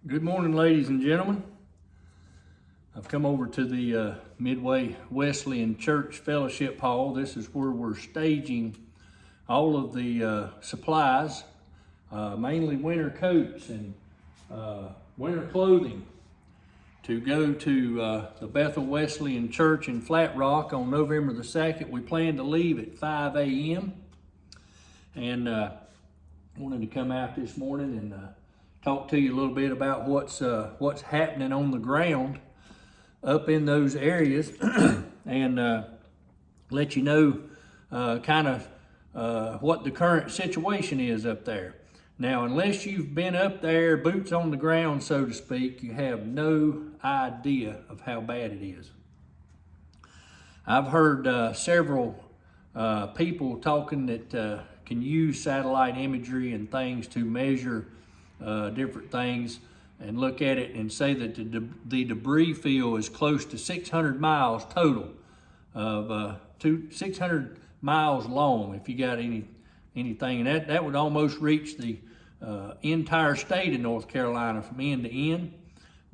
Good morning, ladies and gentlemen. I've come over to the Midway Wesleyan Church Fellowship Hall. This is where we're staging all of the supplies, mainly winter coats and winter clothing, to go to the Bethel Wesleyan Church in Flat Rock on November the 2nd. We plan to leave at 5 a.m. and wanted to come out this morning and talk to you a little bit about what's happening on the ground up in those areas and let you know kind of what the current situation is up there. Now, unless you've been up there, boots on the ground, so to speak, you have no idea of how bad it is. I've heard several people talking that can use satellite imagery and things to measure different things and look at it and say that the debris field is close to 600 miles total of 600 miles long, if you got anything, and that would almost reach the entire state of North Carolina from end to end.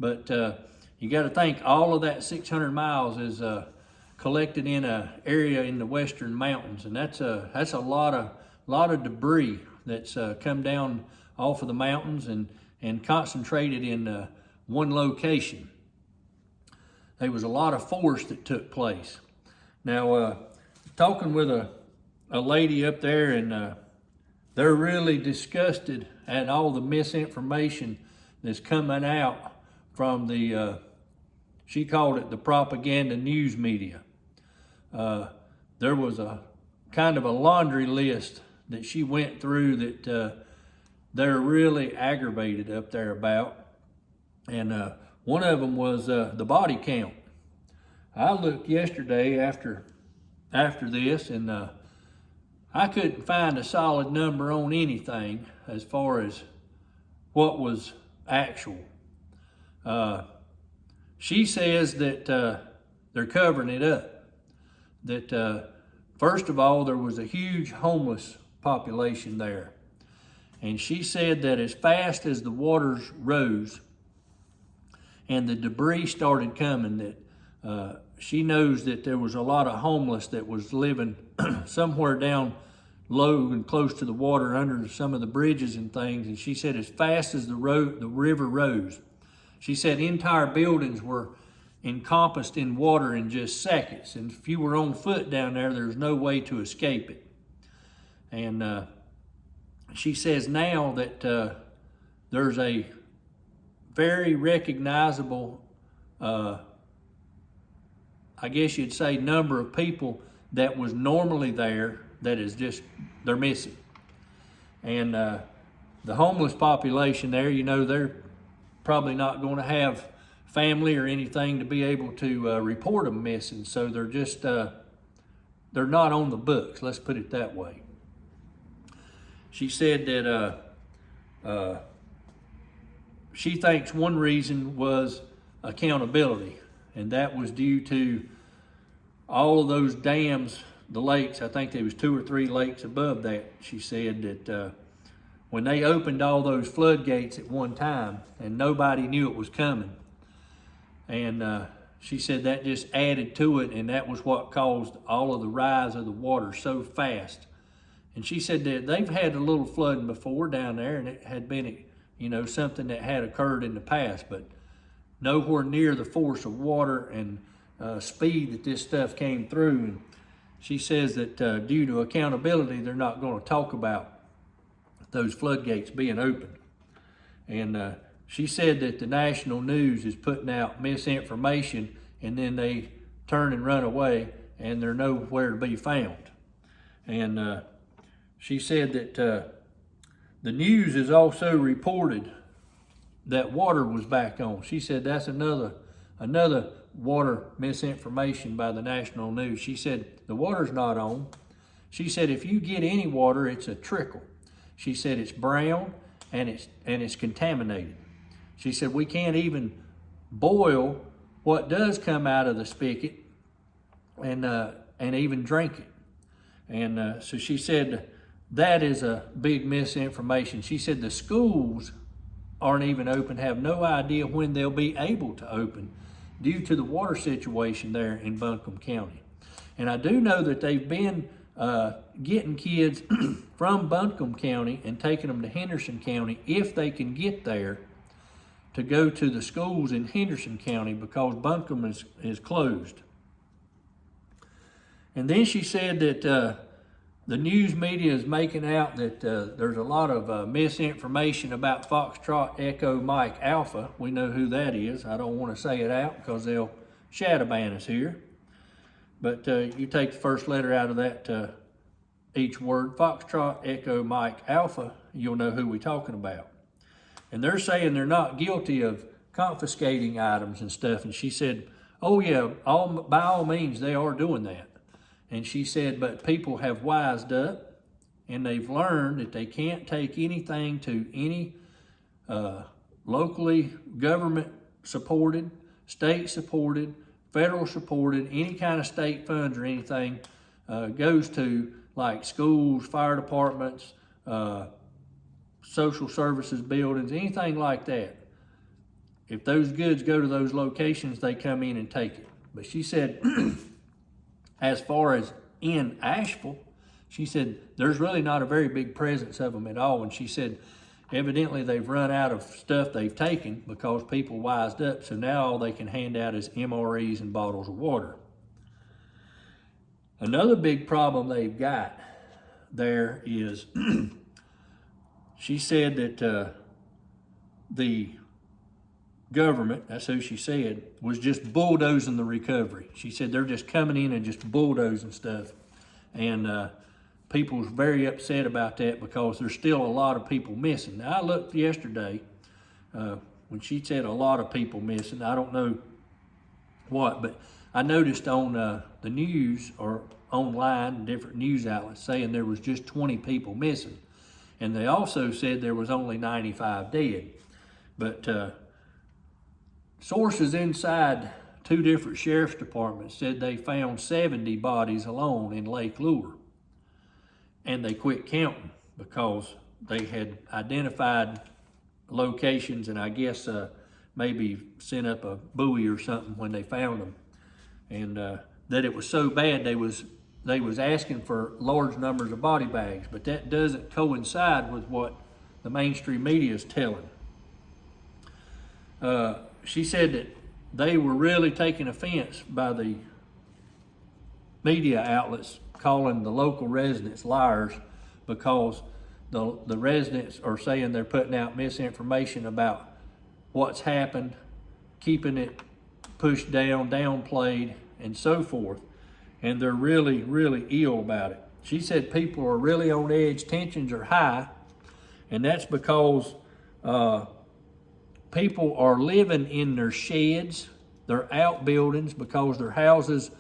But you got to think all of that 600 miles is collected in an area in the western mountains, and that's a lot of debris that's come down off of the mountains and concentrated in one location. There was a lot of force that took place. Now, talking with a lady up there, and they're really disgusted at all the misinformation that's coming out from the, she called it the propaganda news media. There was a kind of a laundry list that she went through that they're really aggravated up there about. And one of them was the body count. I looked yesterday after this, and I couldn't find a solid number on anything as far as what was actual. She says that they're covering it up. That first of all, there was a huge homeless population there. And she said that as fast as the waters rose and the debris started coming, that she knows that there was a lot of homeless that was living somewhere down low and close to the water under some of the bridges and things. And she said as fast as the river rose, she said entire buildings were encompassed in water in just seconds. And if you were on foot down there, there's no way to escape it. And she says now that there's a very recognizable, I guess you'd say, number of people that was normally there that is just, they're missing. And the homeless population there, you know, they're probably not going to have family or anything to be able to report them missing. So they're just, they're not on the books, let's put it that way. She said that she thinks one reason was accountability, and that was due to all of those dams, the lakes. I think there was 2 or 3 lakes above that. She said that when they opened all those floodgates at one time, and nobody knew it was coming, and she said that just added to it, and that was what caused all of the rise of the water so fast. And she said that they've had a little flooding before down there, and it had been, you know, something that had occurred in the past, but nowhere near the force of water and speed that this stuff came through. And she says that due to accountability, they're not going to talk about those floodgates being opened. And she said that the national news is putting out misinformation, and then they turn and run away, and they're nowhere to be found. And she said that the news has also reported that water was back on. She said that's another water misinformation by the national news. She said the water's not on. She said if you get any water, it's a trickle. She said it's brown and it's contaminated. She said we can't even boil what does come out of the spigot and even drink it. And so she said that is a big misinformation. She said the schools aren't even open, have no idea when they'll be able to open due to the water situation there in Buncombe County. And I do know that they've been getting kids from Buncombe County and taking them to Henderson County if they can get there to go to the schools in Henderson County because Buncombe is closed. And then she said that the news media is making out that there's a lot of misinformation about Foxtrot Echo Mike Alpha. We know who that is. I don't want to say it out because they'll shadow ban us here. But you take the first letter out of that, each word, Foxtrot Echo Mike Alpha, you'll know who we're talking about. And they're saying they're not guilty of confiscating items and stuff. And she said, oh yeah, by all means, they are doing that. And she said, but people have wised up and they've learned that they can't take anything to any locally government supported, state supported, federal supported, any kind of state funds or anything goes to like schools, fire departments, social services buildings, anything like that. If those goods go to those locations, they come in and take it. But she said, as far as in Asheville, she said, there's really not a very big presence of them at all. And she said, evidently they've run out of stuff they've taken because people wised up. So now all they can hand out is MREs and bottles of water. Another big problem they've got there is, she said that the government, that's who she said, was just bulldozing the recovery. She said they're just coming in and just bulldozing stuff. And people's very upset about that because there's still a lot of people missing. Now, I looked yesterday when she said a lot of people missing. I don't know what, but I noticed on the news or online, different news outlets saying there was just 20 people missing. And they also said there was only 95 dead. But sources inside two different sheriff's departments said they found 70 bodies alone in Lake Lure. And they quit counting because they had identified locations and I guess maybe sent up a buoy or something when they found them. And that it was so bad they was asking for large numbers of body bags, but that doesn't coincide with what the mainstream media is telling. She said that they were really taking offense by the media outlets calling the local residents liars because the residents are saying they're putting out misinformation about what's happened, keeping it pushed down, downplayed, and so forth. And they're really, really ill about it. She said people are really on edge, tensions are high, and that's because people are living in their sheds, their outbuildings, because their houses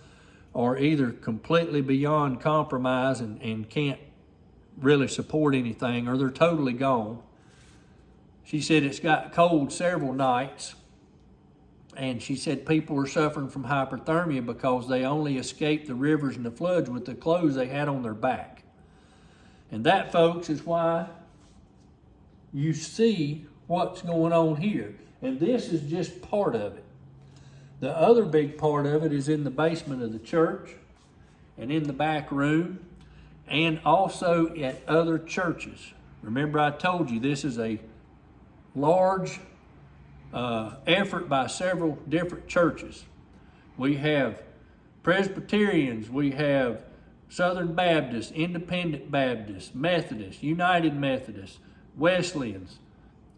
are either completely beyond compromise and can't really support anything, or they're totally gone. She said it's got cold several nights, and she said people are suffering from hypothermia because they only escaped the rivers and the floods with the clothes they had on their back. And that, folks, is why you see what's going on here. And this is just part of it. The other big part of it is in the basement of the church and in the back room and also at other churches. Remember, I told you this is a large effort by several different churches. We have Presbyterians, we have Southern Baptists, Independent Baptists, Methodists, United Methodists, Wesleyans,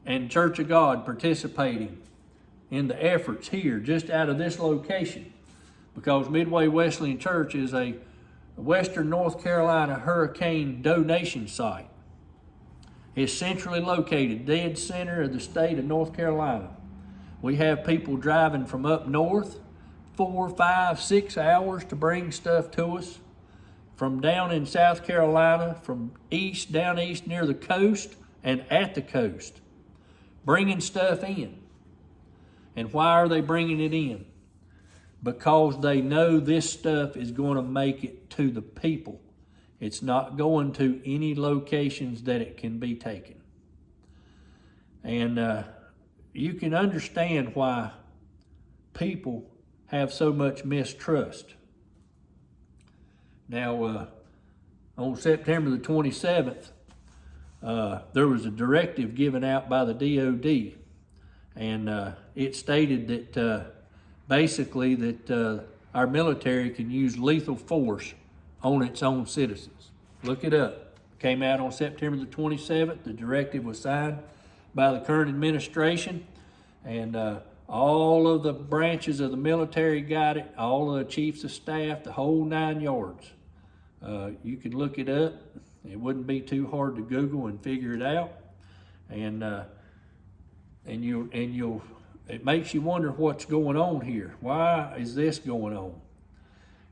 and Church of God participating in the efforts here just out of this location, because Midway Wesleyan Church is a Western North Carolina hurricane donation site. It's centrally located, dead center of the state of North Carolina. We have people driving from up north 4, 5, 6 hours to bring stuff to us. From down in South Carolina, from down east near the coast and at the coast, bringing stuff in. And why are they bringing it in? Because they know this stuff is going to make it to the people. It's not going to any locations that it can be taken. And you can understand why people have so much mistrust. Now, on September the 27th, there was a directive given out by the DOD, and it stated that basically that our military can use lethal force on its own citizens. Look it up. Came out on September the 27th. The directive was signed by the current administration, and all of the branches of the military got it, all of the chiefs of staff, the whole 9 yards. You can look it up. It wouldn't be too hard to Google and figure it out. And it makes you wonder what's going on here. Why is this going on?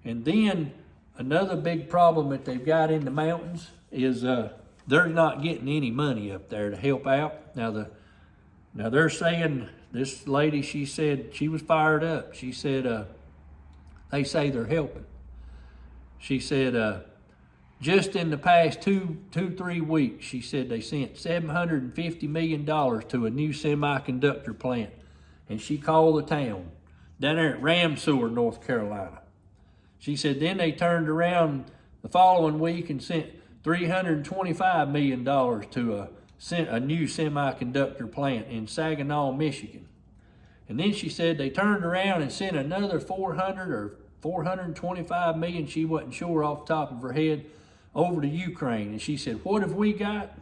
And then another big problem that they've got in the mountains is they're not getting any money up there to help out. Now they're saying, this lady, she said she was fired up. She said they say they're helping. She said just in the past 2-3 weeks, she said they sent $750 million to a new semiconductor plant. And she called the town down there at Ramseur, North Carolina. She said then they turned around the following week and sent $325 million to a new semiconductor plant in Saginaw, Michigan. And then she said they turned around and sent another 400 or 425 million, she wasn't sure off the top of her head, over to Ukraine. And she said, what have we got?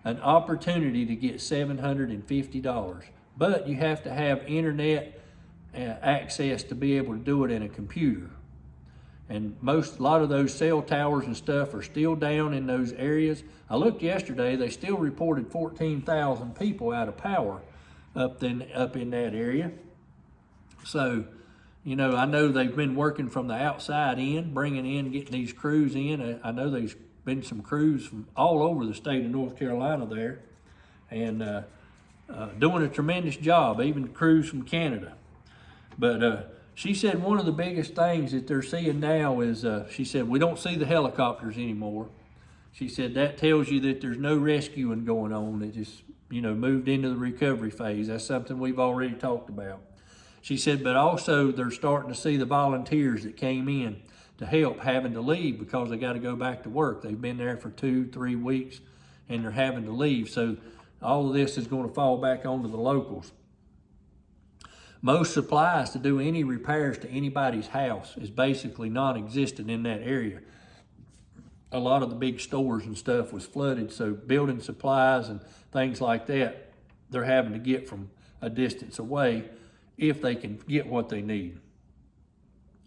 An opportunity to get $750. But you have to have internet access to be able to do it in a computer. And a lot of those cell towers and stuff are still down in those areas. I looked yesterday, they still reported 14,000 people out of power up in that area. So, you know, I know they've been working from the outside in, bringing in, getting these crews in. I know there's been some crews from all over the state of North Carolina there, and doing a tremendous job, even crews from Canada. But she said one of the biggest things that they're seeing now is, she said, we don't see the helicopters anymore. She said that tells you that there's no rescuing going on. It just, you know, moved into the recovery phase. That's something we've already talked about. She said, but also they're starting to see the volunteers that came in to help having to leave because they got to go back to work. They've been there for 2-3 weeks and they're having to leave. So all of this is going to fall back onto the locals. Most supplies to do any repairs to anybody's house is basically non-existent in that area. A lot of the big stores and stuff was flooded, so building supplies and things like that, they're having to get from a distance away if they can get what they need.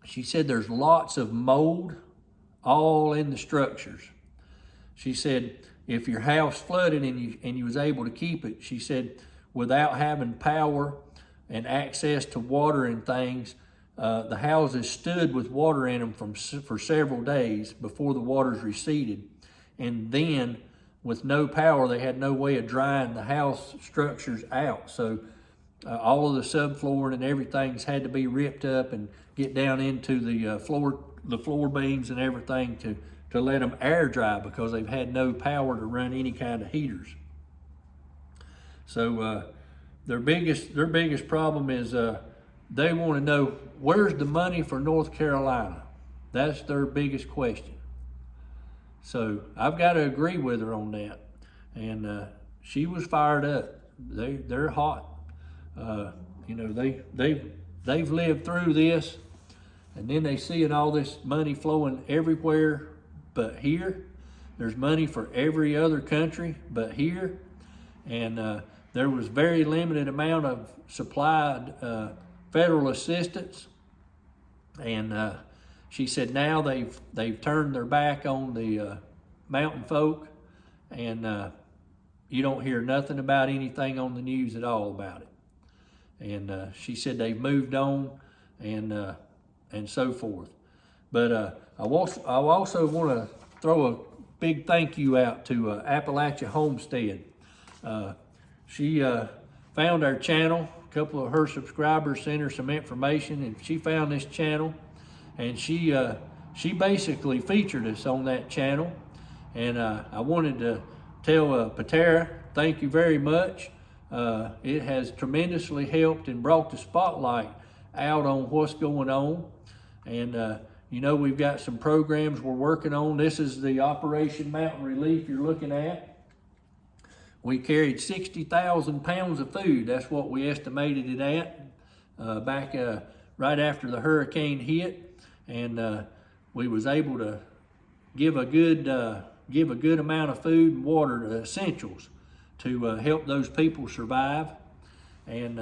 She said there's lots of mold all in the structures. She said if your house flooded and you was able to keep it, she said without having power and access to water and things, the houses stood with water in them for several days before the waters receded. And then with no power, they had no way of drying the house structures out. So all of the subflooring and everything's had to be ripped up and get down into the floor beams and everything to let them air dry because they've had no power to run any kind of heaters. So their biggest problem is they want to know where's the money for North Carolina. That's their biggest question. So I've got to agree with her on that. And she was fired up. They're hot. You know, they've lived through this, and then they seeing all this money flowing everywhere but here. There's money for every other country but here, and there was very limited amount of supplied federal assistance. And she said now they've turned their back on the mountain folk, and you don't hear nothing about anything on the news at all about it. And she said they've moved on and so forth. But I also want to throw a big thank you out to Appalachia Homestead. She found our channel. A couple of her subscribers sent her some information, and she found this channel, and she basically featured us on that channel. And I wanted tell Patera, thank you very much. It has tremendously helped and brought the spotlight out on what's going on. And you know, we've got some programs we're working on. This is the Operation Mountain Relief you're looking at. We carried 60,000 pounds of food. That's what we estimated it at back right after the hurricane hit. And we was able to give a good amount of food and water to essentials to help those people survive. And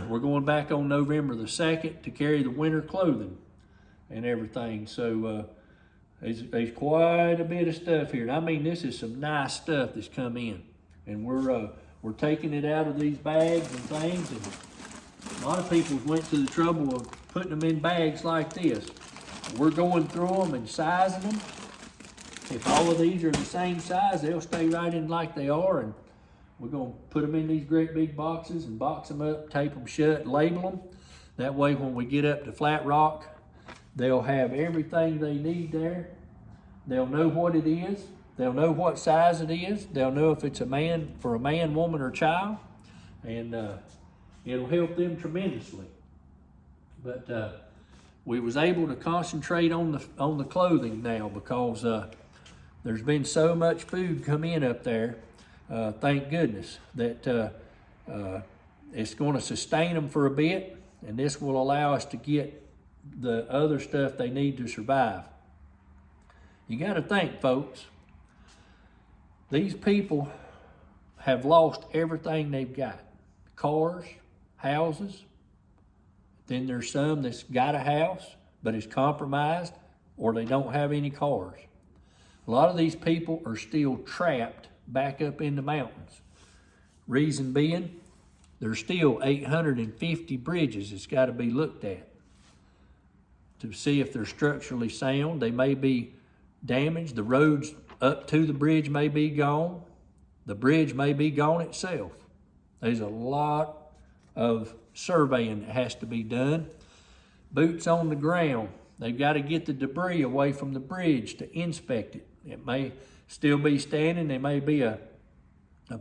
we're going back on November the 2nd to carry the winter clothing and everything. So there's quite a bit of stuff here. And I mean, this is some nice stuff that's come in. And we're taking it out of these bags and things. And a lot of people went to the trouble of putting them in bags like this. We're going through them and sizing them. If all of these are the same size, they'll stay right in like they are. And we're going to put them in these great big boxes and box them up, tape them shut, label them. That way when we get up to Flat Rock, they'll have everything they need there. They'll know what it is. They'll know what size it is. They'll know if it's for a man, woman, or child. And it'll help them tremendously. But we was able to concentrate on the clothing now because there's been so much food come in up there. Thank goodness that it's going to sustain them for a bit, and this will allow us to get the other stuff they need to survive. You got to think, folks, these people have lost everything they've got. Cars, houses. Then there's some that's got a house, but is compromised, or they don't have any cars. A lot of these people are still trapped back up in the mountains. Reason being, there's still 850 bridges that's got to be looked at to see if they're structurally sound. They may be damaged. The roads up to the bridge may be gone. The bridge may be gone itself. There's a lot of surveying that has to be done. Boots on the ground. They've got to get the debris away from the bridge to inspect it. It may still be standing. There may be a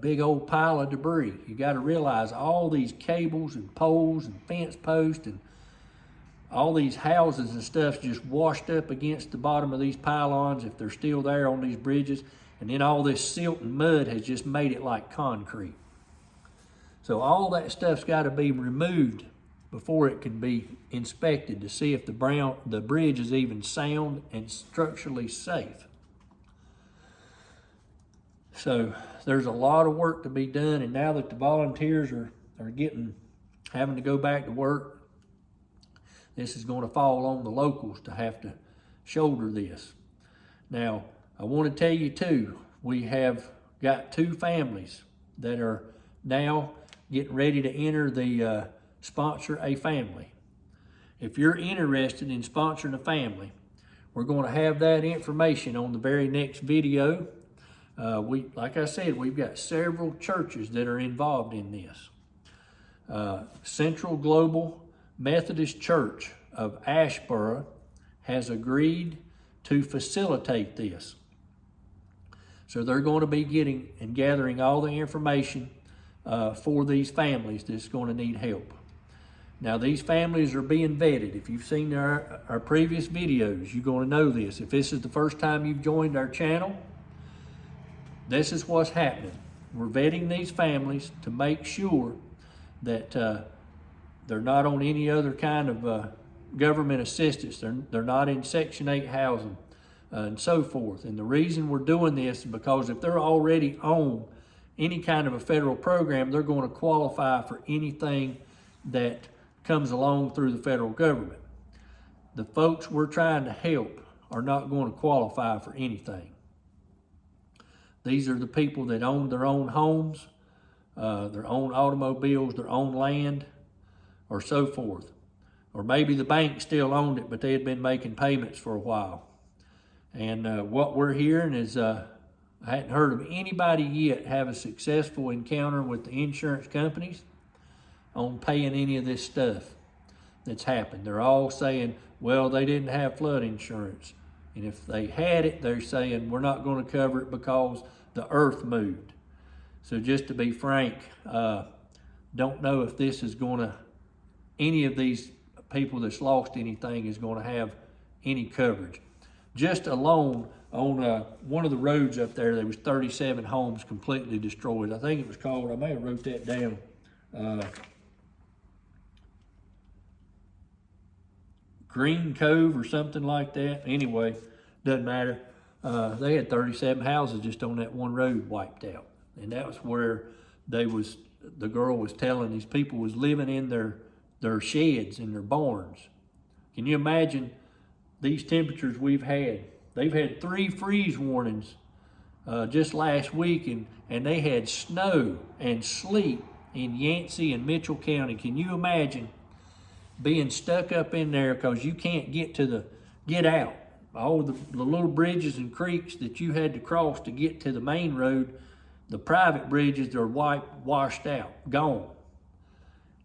big old pile of debris. You got to realize all these cables and poles and fence posts and all these houses and stuff just washed up against the bottom of these pylons if they're still there on these bridges. And then all this silt and mud has just made it like concrete. So all that stuff's got to be removed before it can be inspected to see if the bridge is even sound and structurally safe. So there's a lot of work to be done, and now that the volunteers are having to go back to work, this is going to fall on the locals to have to shoulder this. Now, I want to tell you too, we have got 2 families that are now getting ready to enter the Sponsor a Family. If you're interested in sponsoring a family, we're going to have that information on the very next video. Like I said, we've got several churches that are involved in this. Central Global Methodist Church of Asheboro has agreed to facilitate this. So they're going to be getting and gathering all the information for these families that's going to need help. Now, these families are being vetted. If you've seen our previous videos, you're going to know this. If this is the first time you've joined our channel, this is what's happening. We're vetting these families to make sure that they're not on any other kind of government assistance. They're not in Section 8 housing and so forth. And the reason we're doing this is because if they're already on any kind of a federal program, they're going to qualify for anything that comes along through the federal government. The folks we're trying to help are not going to qualify for anything. These are the people that own their own homes, their own automobiles, their own land, or so forth. Or maybe the bank still owned it, but they had been making payments for a while. And what we're hearing is, I hadn't heard of anybody yet have a successful encounter with the insurance companies on paying any of this stuff that's happened. They're all saying, well, they didn't have flood insurance. And if they had it, they're saying, we're not going to cover it because the earth moved. So just to be frank, don't know if this is gonna, any of these people that's lost anything is gonna have any coverage. Just alone on one of the roads up there was 37 homes completely destroyed. I think it was called, I may have wrote that down, Green Cove or something like that. Anyway, doesn't matter. They had 37 houses just on that one road wiped out. And that was where the girl was telling these people was living in their sheds, in their barns. Can you imagine these temperatures we've had? They've had 3 freeze warnings just last week, and they had snow and sleet in Yancey and Mitchell County. Can you imagine being stuck up in there because you can't get out? All the little bridges and creeks that you had to cross to get to the main road, the private bridges are washed out, gone.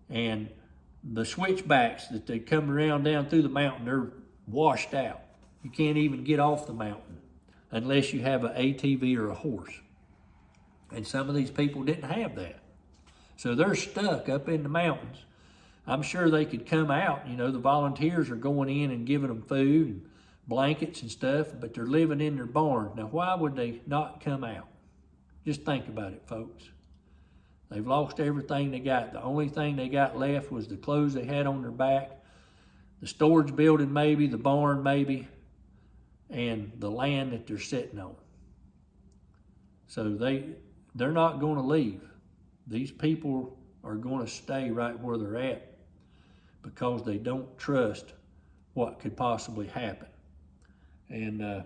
And the switchbacks that they come around down through the mountain, they're washed out. You can't even get off the mountain unless you have an ATV or a horse. And some of these people didn't have that. So they're stuck up in the mountains. I'm sure they could come out. You know, the volunteers are going in and giving them food and blankets and stuff, but they're living in their barns. Now, why would they not come out? Just think about it, folks. They've lost everything they got. The only thing they got left was the clothes they had on their back, the storage building maybe, the barn maybe, and the land that they're sitting on. So they're not going to leave. These people are going to stay right where they're at because they don't trust what could possibly happen. And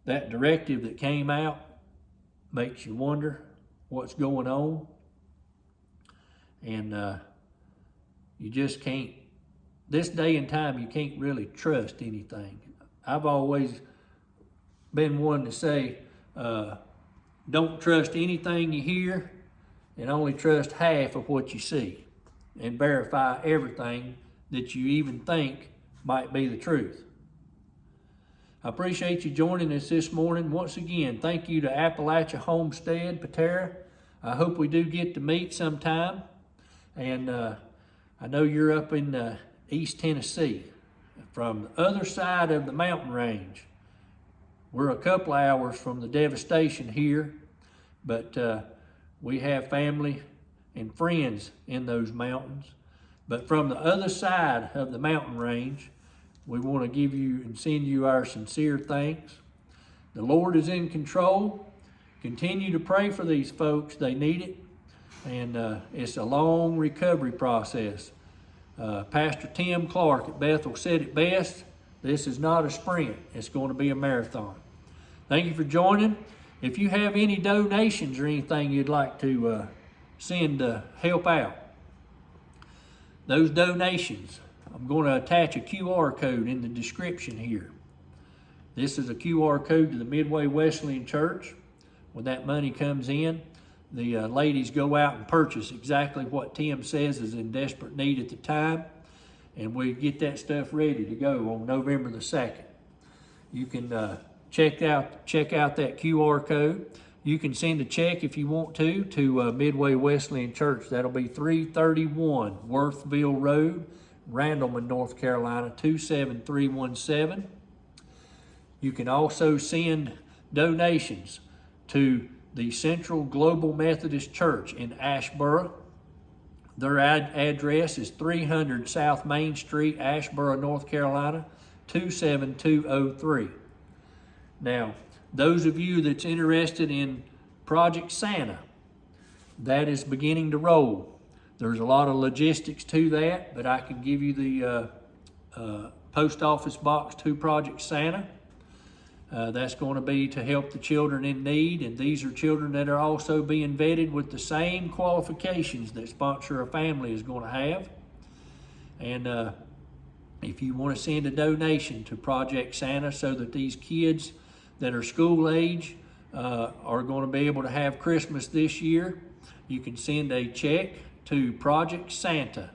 that directive that came out makes you wonder what's going on. And you just can't, this day and time, you can't really trust anything. I've always been one to say, don't trust anything you hear and only trust half of what you see, and verify everything that you even think might be the truth. I appreciate you joining us this morning. Once again, thank you to Appalachia Homestead, Patera. I hope we do get to meet sometime. And I know you're up in East Tennessee, from the other side of the mountain range. We're a couple hours from the devastation here, but we have family and friends in those mountains. But from the other side of the mountain range, we want to give you and send you our sincere thanks. The Lord is in control. Continue to pray for these folks. They need it. And it's a long recovery process. Pastor Tim Clark at Bethel said it best. This is not a sprint. It's going to be a marathon. Thank you for joining. If you have any donations or anything you'd like to send to help out, those donations, I'm going to attach a QR code in the description here. This is a QR code to the Midway Wesleyan Church. When that money comes in, the ladies go out and purchase exactly what Tim says is in desperate need at the time, and we get that stuff ready to go on November the 2nd. You can check out that QR code. You can send a check if you want to Midway Wesleyan Church. That'll be 331 Worthville Road, Randleman, North Carolina, 27317. You can also send donations to the Central Global Methodist Church in Asheboro. Their address is 300 South Main Street, Asheboro, North Carolina, 27203. Now, those of you that's interested in Project Santa, that is beginning to roll. There's a lot of logistics to that, but I can give you the post office box to Project Santa. That's going to be to help the children in need, and these are children that are also being vetted with the same qualifications that Sponsor a Family is going to have. And if you want to send a donation to Project Santa so that these kids that are school age are going to be able to have Christmas this year, you can send a check to Project Santa,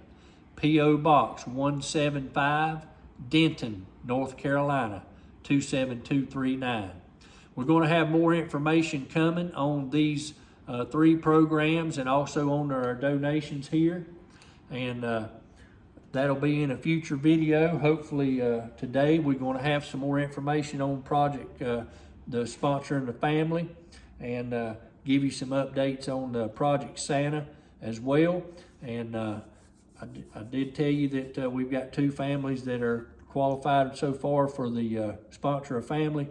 P.O. Box 175, Denton, North Carolina, 27239. we're going to have more information coming on these 3 programs and also on our donations here. And that'll be in a future video. Hopefully today we're going to have some more information on Project, the Sponsor and the Family, and give you some updates on the Project Santa as well. And I did tell you that we've got 2 families that are qualified so far for the Sponsor a Family.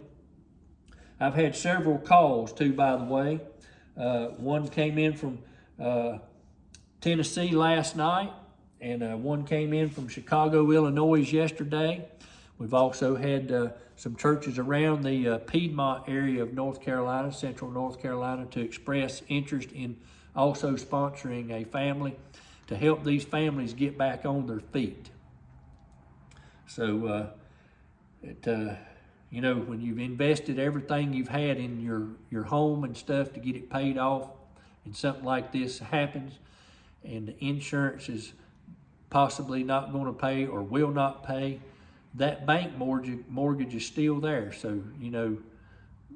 I've had several calls too, by the way. One came in from Tennessee last night, and one came in from Chicago, Illinois yesterday. We've also had some churches around the Piedmont area of North Carolina, central North Carolina, to express interest in also sponsoring a family to help these families get back on their feet. So, you know, when you've invested everything you've had in your home and stuff to get it paid off, and something like this happens, and the insurance is possibly not going to pay or will not pay, that bank mortgage is still there. So, you know,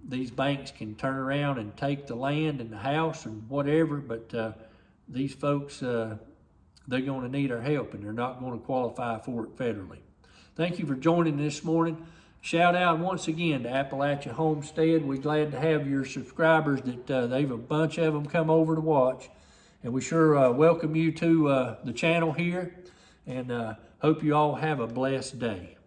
these banks can turn around and take the land and the house and whatever, but these folks, they're going to need our help, and they're not going to qualify for it federally. Thank you for joining this morning. Shout out once again to Appalachia Homestead. We're glad to have your subscribers that they've a bunch of them come over to watch. And we sure welcome you to the channel here, and hope you all have a blessed day.